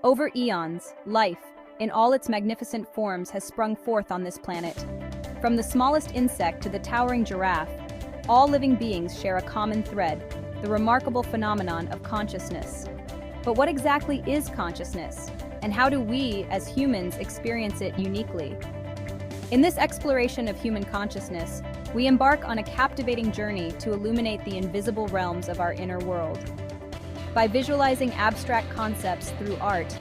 Over eons, life, in all its magnificent forms, has sprung forth on this planet. From the smallest insect to the towering giraffe, all living beings share a common thread, the remarkable phenomenon of consciousness. But what exactly is consciousness? And how do we, as humans, experience it uniquely? In this exploration of human consciousness, we embark on a captivating journey to illuminate the invisible realms of our inner world. By visualizing abstract concepts through art,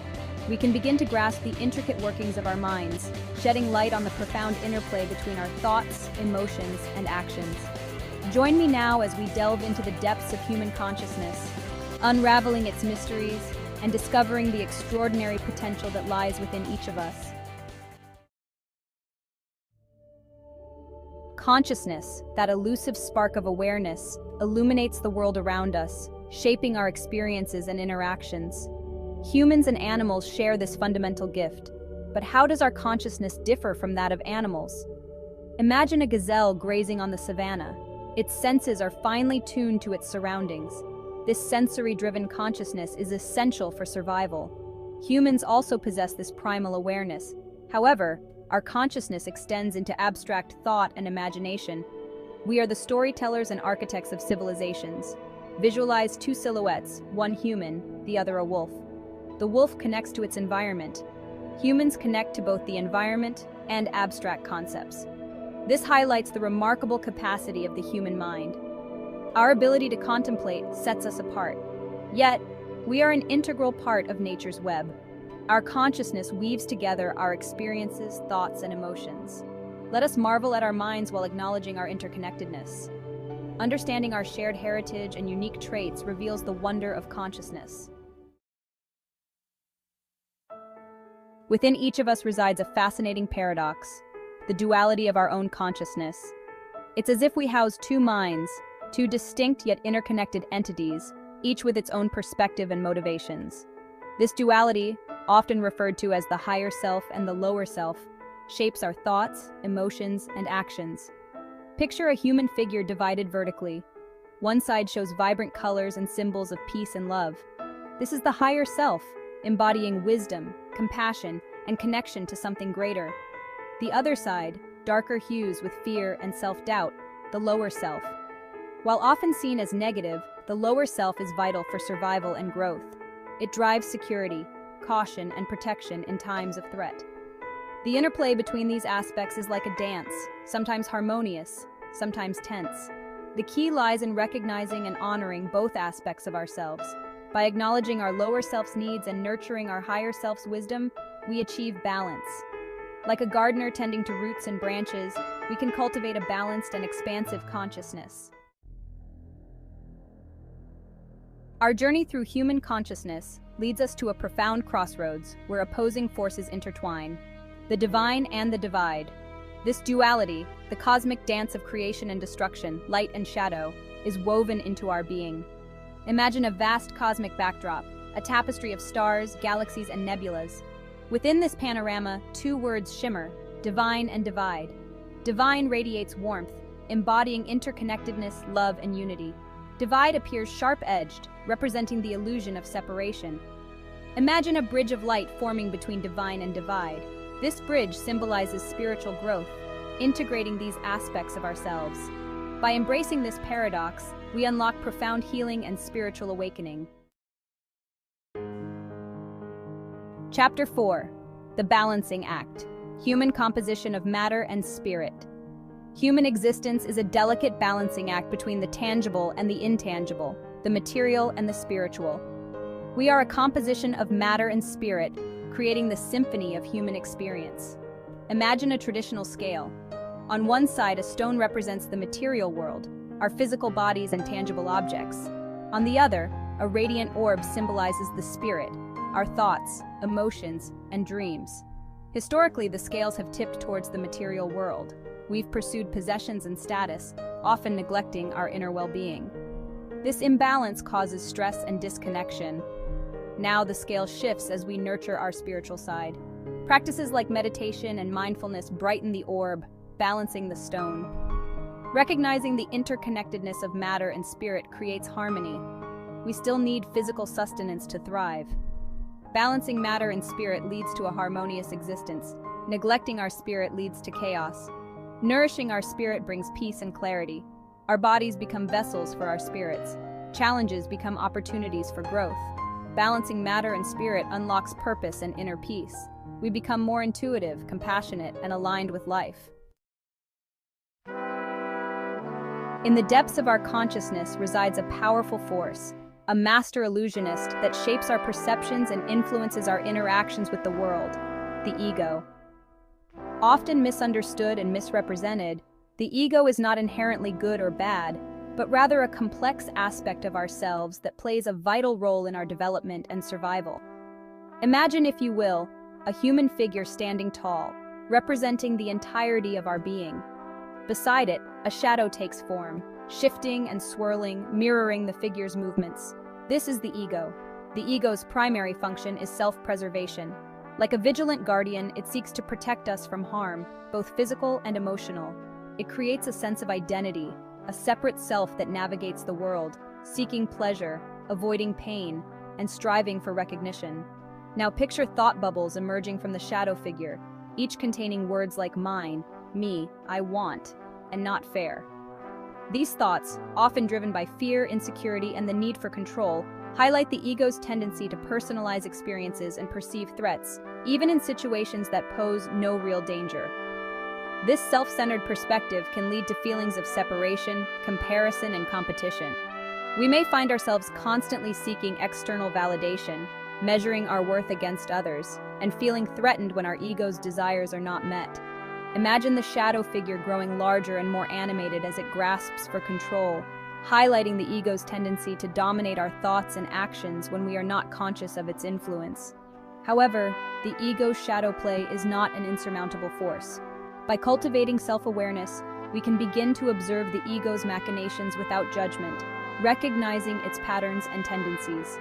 we can begin to grasp the intricate workings of our minds, shedding light on the profound interplay between our thoughts, emotions, and actions. Join me now as we delve into the depths of human consciousness, unraveling its mysteries and discovering the extraordinary potential that lies within each of us. Consciousness, that elusive spark of awareness, illuminates the world around us, shaping our experiences and interactions. Humans and animals share this fundamental gift, but how does our consciousness differ from that of animals? Imagine a gazelle grazing on the savannah. Its senses are finely tuned to its surroundings. This sensory-driven consciousness is essential for survival. Humans also possess this primal awareness. However, our consciousness extends into abstract thought and imagination. We are the storytellers and architects of civilizations. Visualize two silhouettes, one human, the other a wolf. The wolf connects to its environment. Humans connect to both the environment and abstract concepts. This highlights the remarkable capacity of the human mind. Our ability to contemplate sets us apart. Yet, we are an integral part of nature's web. Our consciousness weaves together our experiences, thoughts, and emotions. Let us marvel at our minds while acknowledging our interconnectedness. Understanding our shared heritage and unique traits reveals the wonder of consciousness. Within each of us resides a fascinating paradox, the duality of our own consciousness. It's as if we house two minds, two distinct yet interconnected entities, each with its own perspective and motivations. This duality, often referred to as the higher self and the lower self, shapes our thoughts, emotions, and actions. Picture a human figure divided vertically. One side shows vibrant colors and symbols of peace and love. This is the higher self, embodying wisdom, compassion, and connection to something greater. The other side, darker hues with fear and self-doubt, the lower self. While often seen as negative, the lower self is vital for survival and growth. It drives security, caution, and protection in times of threat. The interplay between these aspects is like a dance, sometimes harmonious, sometimes tense. The key lies in recognizing and honoring both aspects of ourselves. By acknowledging our lower self's needs and nurturing our higher self's wisdom, we achieve balance. Like a gardener tending to roots and branches, we can cultivate a balanced and expansive consciousness. Our journey through human consciousness leads us to a profound crossroads where opposing forces intertwine, the divine and the divide. This duality, the cosmic dance of creation and destruction, light and shadow, is woven into our being. Imagine a vast cosmic backdrop, a tapestry of stars, galaxies, and nebulas. Within this panorama, two words shimmer, divine and divide. Divine radiates warmth, embodying interconnectedness, love, and unity. Divide appears sharp-edged, representing the illusion of separation. Imagine a bridge of light forming between divine and divide. This bridge symbolizes spiritual growth, integrating these aspects of ourselves. By embracing this paradox, we unlock profound healing and spiritual awakening. Chapter 4. The Balancing Act. Human composition of matter and spirit. Human existence is a delicate balancing act between the tangible and the intangible, the material and the spiritual. We are a composition of matter and spirit, creating the symphony of human experience. Imagine a traditional scale. On one side, a stone represents the material world, our physical bodies and tangible objects. On the other, a radiant orb symbolizes the spirit, our thoughts, emotions, and dreams. Historically, the scales have tipped towards the material world. We've pursued possessions and status, often neglecting our inner well-being. This imbalance causes stress and disconnection. Now the scale shifts as we nurture our spiritual side. Practices like meditation and mindfulness brighten the orb, balancing the stone. Recognizing the interconnectedness of matter and spirit creates harmony. We still need physical sustenance to thrive. Balancing matter and spirit leads to a harmonious existence. Neglecting our spirit leads to chaos. Nourishing our spirit brings peace and clarity. Our bodies become vessels for our spirits. Challenges become opportunities for growth. Balancing matter and spirit unlocks purpose and inner peace. We become more intuitive, compassionate, and aligned with life. In the depths of our consciousness resides a powerful force, a master illusionist that shapes our perceptions and influences our interactions with the world, the ego. Often misunderstood and misrepresented, the ego is not inherently good or bad, but rather a complex aspect of ourselves that plays a vital role in our development and survival. Imagine, if you will, a human figure standing tall, representing the entirety of our being. Beside it, a shadow takes form, shifting and swirling, mirroring the figure's movements. This is the ego. The ego's primary function is self-preservation. Like a vigilant guardian, it seeks to protect us from harm, both physical and emotional. It creates a sense of identity, a separate self that navigates the world, seeking pleasure, avoiding pain, and striving for recognition. Now picture thought bubbles emerging from the shadow figure, each containing words like mine, me, I want, and not fair. These thoughts, often driven by fear, insecurity, and the need for control, highlight the ego's tendency to personalize experiences and perceive threats, even in situations that pose no real danger. This self-centered perspective can lead to feelings of separation, comparison, and competition. We may find ourselves constantly seeking external validation, measuring our worth against others, and feeling threatened when our ego's desires are not met. Imagine the shadow figure growing larger and more animated as it grasps for control, highlighting the ego's tendency to dominate our thoughts and actions when we are not conscious of its influence. However, the ego's shadow play is not an insurmountable force. By cultivating self-awareness, we can begin to observe the ego's machinations without judgment, recognizing its patterns and tendencies.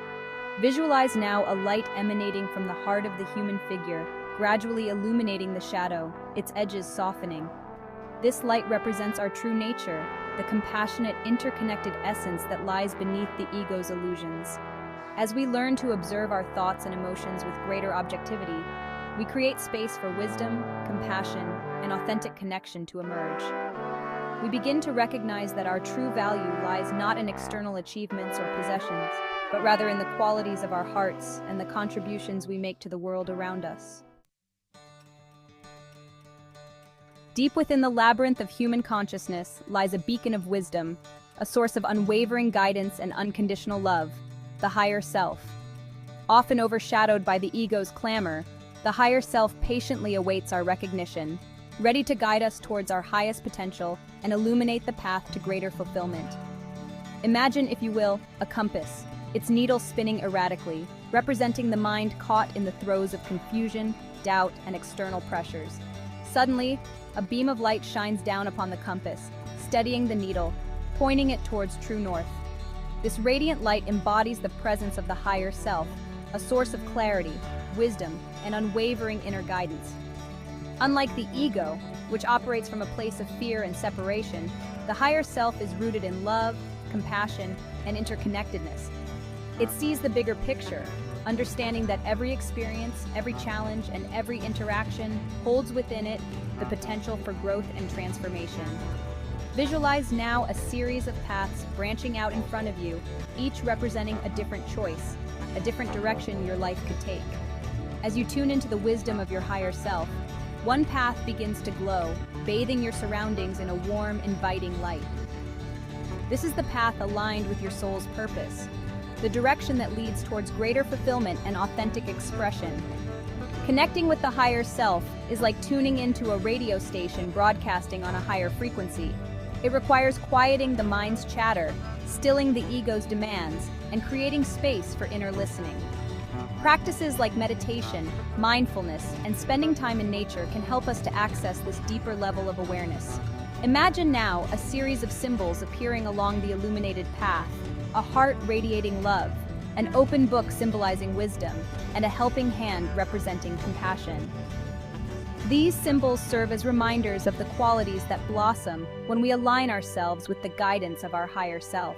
Visualize now a light emanating from the heart of the human figure, gradually illuminating the shadow, its edges softening. This light represents our true nature, the compassionate, interconnected essence that lies beneath the ego's illusions. As we learn to observe our thoughts and emotions with greater objectivity, we create space for wisdom, compassion, and authentic connection to emerge. We begin to recognize that our true value lies not in external achievements or possessions, but rather in the qualities of our hearts and the contributions we make to the world around us. Deep within the labyrinth of human consciousness lies a beacon of wisdom, a source of unwavering guidance and unconditional love, the higher self. Often overshadowed by the ego's clamor, the higher self patiently awaits our recognition, ready to guide us towards our highest potential and illuminate the path to greater fulfillment. Imagine, if you will, a compass, its needle spinning erratically, representing the mind caught in the throes of confusion, doubt, and external pressures. Suddenly, a beam of light shines down upon the compass, steadying the needle, pointing it towards true north. This radiant light embodies the presence of the higher self, a source of clarity, wisdom, and unwavering inner guidance. Unlike the ego, which operates from a place of fear and separation, the higher self is rooted in love, compassion, and interconnectedness. It sees the bigger picture, understanding that every experience, every challenge, and every interaction holds within it the potential for growth and transformation. Visualize now a series of paths branching out in front of you, each representing a different choice, a different direction your life could take. As you tune into the wisdom of your higher self, one path begins to glow, bathing your surroundings in a warm, inviting light. This is the path aligned with your soul's purpose, the direction that leads towards greater fulfillment and authentic expression. Connecting with the higher self is like tuning into a radio station broadcasting on a higher frequency. It requires quieting the mind's chatter, stilling the ego's demands, and creating space for inner listening. Practices like meditation, mindfulness, and spending time in nature can help us to access this deeper level of awareness. Imagine now a series of symbols appearing along the illuminated path, a heart radiating love, an open book symbolizing wisdom, and a helping hand representing compassion. These symbols serve as reminders of the qualities that blossom when we align ourselves with the guidance of our higher self.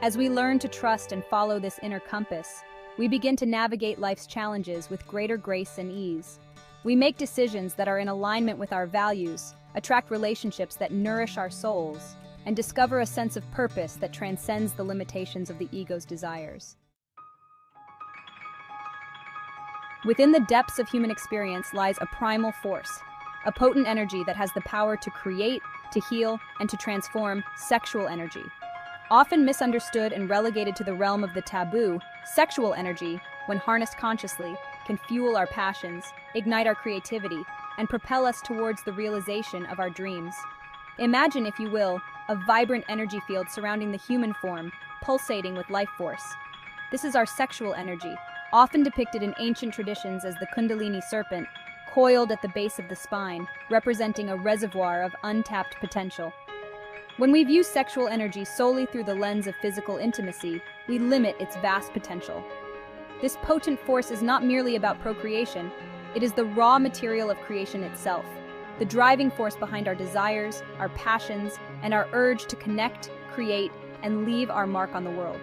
As we learn to trust and follow this inner compass, We begin to navigate life's challenges with greater grace and ease. We make decisions that are in alignment with our values, attract relationships that nourish our souls, and discover a sense of purpose that transcends the limitations of the ego's desires. Within the depths of human experience lies a primal force, a potent energy that has the power to create, to heal, and to transform: sexual energy. Often misunderstood and relegated to the realm of the taboo, sexual energy, when harnessed consciously, can fuel our passions, ignite our creativity, and propel us towards the realization of our dreams. Imagine, if you will, a vibrant energy field surrounding the human form, pulsating with life force. This is our sexual energy, often depicted in ancient traditions as the Kundalini serpent, coiled at the base of the spine, representing a reservoir of untapped potential. When we view sexual energy solely through the lens of physical intimacy, we limit its vast potential. This potent force is not merely about procreation, it is the raw material of creation itself, the driving force behind our desires, our passions, and our urge to connect, create, and leave our mark on the world.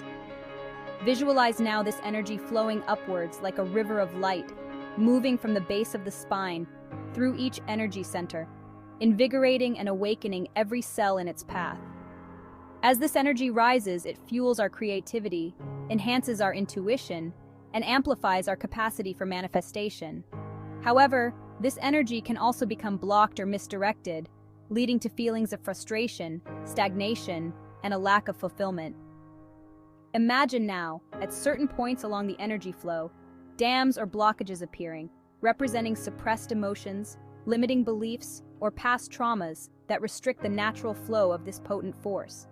Visualize now this energy flowing upwards like a river of light, moving from the base of the spine, through each energy center, invigorating and awakening every cell in its path. As this energy rises, it fuels our creativity, enhances our intuition, and amplifies our capacity for manifestation. However, this energy can also become blocked or misdirected, leading to feelings of frustration, stagnation, and a lack of fulfillment. Imagine now, at certain points along the energy flow, dams or blockages appearing, representing suppressed emotions, limiting beliefs, or past traumas that restrict the natural flow of this potent force.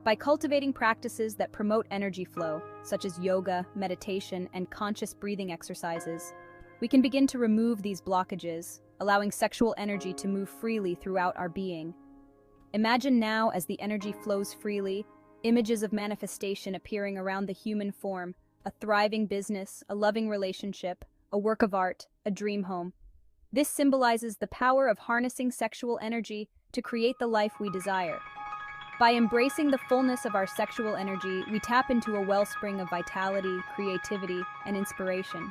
By cultivating practices that promote energy flow, such as yoga, meditation, and conscious breathing exercises, we can begin to remove these blockages, allowing sexual energy to move freely throughout our being. Imagine now, as the energy flows freely, images of manifestation appearing around the human form: a thriving business, a loving relationship, a work of art, a dream home. This symbolizes the power of harnessing sexual energy to create the life we desire. By embracing the fullness of our sexual energy, we tap into a wellspring of vitality, creativity, and inspiration.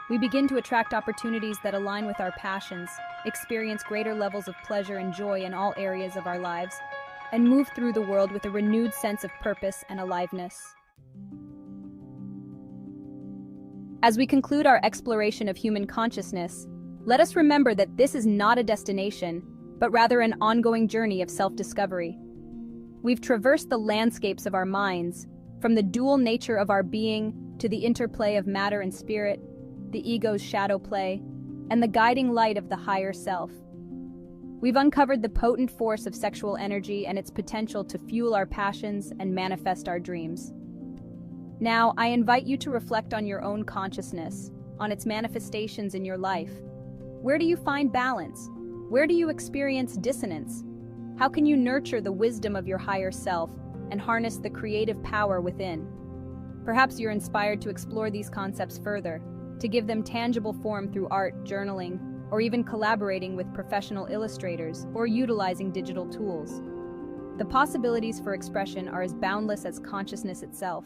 We begin to attract opportunities that align with our passions, experience greater levels of pleasure and joy in all areas of our lives, and move through the world with a renewed sense of purpose and aliveness. As we conclude our exploration of human consciousness, let us remember that this is not a destination, but rather an ongoing journey of self-discovery. We've traversed the landscapes of our minds, from the dual nature of our being to the interplay of matter and spirit, the ego's shadow play, and the guiding light of the higher self. We've uncovered the potent force of sexual energy and its potential to fuel our passions and manifest our dreams. Now, I invite you to reflect on your own consciousness, on its manifestations in your life. Where do you find balance? Where do you experience dissonance? How can you nurture the wisdom of your higher self and harness the creative power within? Perhaps you're inspired to explore these concepts further, to give them tangible form through art, journaling, or even collaborating with professional illustrators or utilizing digital tools. The possibilities for expression are as boundless as consciousness itself.